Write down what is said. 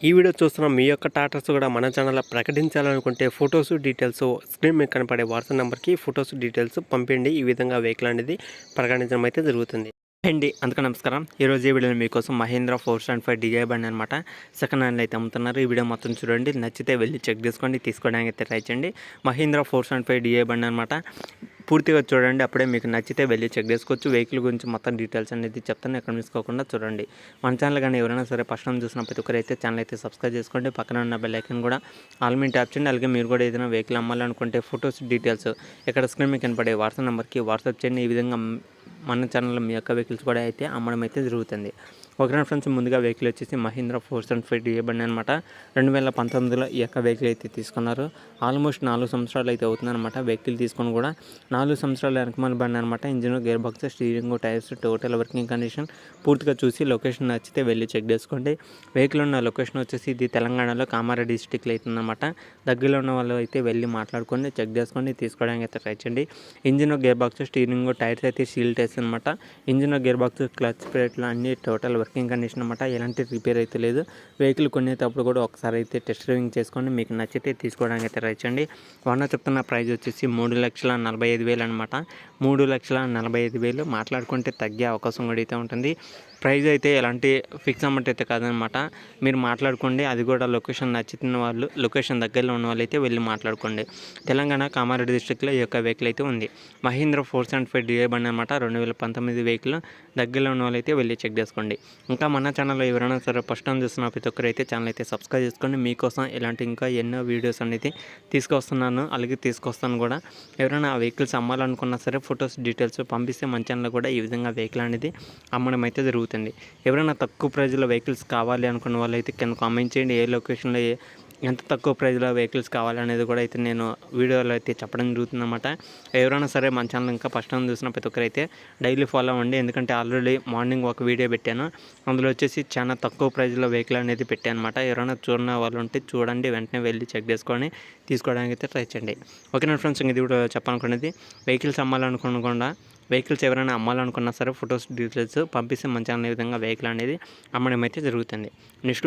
ఈ వీడియో చూస్తున్న మీ యొక్క టాటాస్ కూడా మన ఛానల్లో ప్రకటించాలనుకుంటే ఫొటోస్ డీటెయిల్స్ స్క్రీన్ మీద కనపడే వాట్సాప్ నెంబర్కి ఫొటోస్ డీటెయిల్స్ పంపిండి. ఈ విధంగా వెహికల్ అనేది ప్రకటించడం అయితే జరుగుతుంది అండి. అందుకే నమస్కారం. ఈరోజు ఈ వీడియోలో మీకోసం మహీంద్రా 475 డిఐ బండి అనమాట సెకండ్ హ్యాండ్లో అయితే అమ్ముతున్నారు. ఈ వీడియో మొత్తం చూడండి, నచ్చితే వెళ్ళి చెక్ చేసుకోండి, తీసుకోవడానికి అయితే ట్రై చేయండి. మహీంద్రా 475 డిఐ బండి అనమాట, పూర్తిగా చూడండి, అప్పుడే మీకు నచ్చితే వెళ్ళి చెక్ చేసుకోవచ్చు. వెహికల్ గురించి మొత్తం డీటెయిల్స్ అనేది చెప్తాను, ఎక్కడ మిసుకోకుండా చూడండి. మన ఛానల్ కానీ ఎవరైనా సరే ఫస్ట్ టైం చూసిన ప్రతి ఒక్కరు అయితే ఛానల్ అయితే సబ్స్క్రైబ్ చేసుకోండి. పక్కన ఉన్న బెల్ ఐకాన్ కూడా ఆల్ మీద ట్యాప్ చేయండి. అలాగే మీరు కూడా ఏదైనా వెహికల్ అమ్మాలనుకుంటే ఫొటోస్ డీటెయిల్స్ ఇక్కడ స్క్రీన్ మీద కనపడే వాట్సాప్ నెంబర్కి వాట్సాప్ చేయండి. ఈ విధంగా మన ఛానల్లో మీ యొక్క వెహికల్స్ కూడా అయితే అమ్మడం అయితే జరుగుతుంది. ఓకే ఫ్రెండ్స్, ముందుగా వెహికల్ వచ్చేసి మహీంద్రా 475 డిఐ బండి అనమాట. 2019లో ఈ యొక్క వెహికల్ అయితే తీసుకున్నారు. ఆల్మోస్ట్ 4 సంవత్సరాలు అయితే అవుతుందన్నమాట. వెహికల్ తీసుకొని కూడా 4 సంవత్సరాలు వెనకమాల బండి అనమాట. Engine, gear box, steering, tyres, total working condition పూర్తిగా చూసి లొకేషన్ నచ్చితే వెళ్ళి చెక్ చేసుకోండి. వెహికల్ ఉన్న లొకేషన్ వచ్చేసి ఇది తెలంగాణలో కామారెడ్డి డిస్టిక్లో అవుతుందన్నమాట. దగ్గరలో ఉన్న వాళ్ళు అయితే వెళ్ళి మాట్లాడుకొని చెక్ చేసుకోండి, తీసుకోవడానికి అయితే ట్రై చేయండి. Engine, gear box, steering, tyres అయితే సీల్ టైర్స్ అనమాట. ఇంజిన్, గేర్ బాక్స్, క్లచ్ ప్లేట్లు అన్ని టోటల్ వర్కింగ్ కండిషన్ అనమాట. ఎలాంటి రిపేర్ అయితే లేదు. వెహికల్ కొనేటప్పుడు కూడా ఒకసారి అయితే టెస్ట్ డ్రైవింగ్ చేసుకొని మీకు నచ్చితే తీసుకోవడానికి అయితే ట్రై చేయండి. ఓనర్ చెప్తున్న ప్రైస్ వచ్చేసి 3,45,000 అనమాట. 3,45,000 మాట్లాడుకుంటే తగ్గే అవకాశం కూడా అయితే ఉంటుంది. ప్రైస్ అయితే ఎలాంటి ఫిక్స్ అమౌంట్ అయితే కాదనమాట. మీరు మాట్లాడుకోండి, అది కూడా లొకేషన్ నచ్చిన వాళ్ళు, లొకేషన్ దగ్గరలో ఉన్న వాళ్ళు అయితే వెళ్ళి మాట్లాడుకోండి. తెలంగాణ కామారెడ్డి డిస్ట్రిక్ట్లో ఈ యొక్క వెహికల్ అయితే ఉంది. మహీంద్రా 475 డిఐ బండి అనమాట. 2019 వెహికల్. దగ్గరలో ఉన్న వాళ్ళు అయితే వెళ్ళి చెక్ చేసుకోండి. ఇంకా మన ఛానల్లో ఎవరైనా సరే ఫస్ట్ టైం చూస్తున్న ప్రతి ఒక్కరు అయితే ఛానల్ అయితే సబ్స్క్రైబ్ చేసుకోండి. మీకోసం ఇలాంటి ఇంకా ఎన్నో వీడియోస్ అనేది తీసుకొస్తున్నాను, అలాగే తీసుకొస్తాను కూడా. ఎవరైనా ఆ వెహికల్స్ అమ్మాలనుకున్నా సరే ఫొటోస్ డీటెయిల్స్ పంపిస్తే మన ఛానల్లో కూడా ఈ విధంగా వెహికల్ అనేది అమ్మడం అయితే జరుగుతుంది. ఎవరైనా తక్కువ ప్రైజ్లో వెహికల్స్ కావాలి అనుకున్న వాళ్ళు అయితే కింద కామెంట్ చేయండి. ఏ లొకేషన్లో ఎంత తక్కువ ప్రైజ్లో వెహికల్స్ కావాలనేది కూడా అయితే నేను వీడియోలో అయితే చెప్పడం జరుగుతుందన్నమాట. ఎవరైనా సరే మన ఛానల్ ఇంకా ఫస్ట్ టైం చూసిన ప్రతి ఒక్కరు అయితే డైలీ ఫాలో అవ్వండి. ఎందుకంటే ఆల్రెడీ మార్నింగ్ ఒక వీడియో పెట్టాను, అందులో వచ్చేసి చాలా తక్కువ ప్రైజ్లో వెహికల్ అనేది పెట్టాను అనమాట. ఎవరైనా చూడని వాళ్ళు ఉంటే చూడండి, వెంటనే వెళ్ళి చెక్ చేసుకొని తీసుకోవడానికి అయితే ట్రై చేయండి. ఓకేనా ఫ్రెండ్స్, ఇది కూడా చెప్పాలనుకున్నది వెహికల్స్ అమ్మాలనుకోకుండా వెహికల్స్ ఎవరైనా అమ్మాలనుకున్నా సరే ఫొటోస్ డీటెయిల్స్ పంపిస్తే మన ఛానల్ ఈ విధంగా వెహికల్ అనేది అమ్మడం అయితే జరుగుతుంది. నెక్స్ట్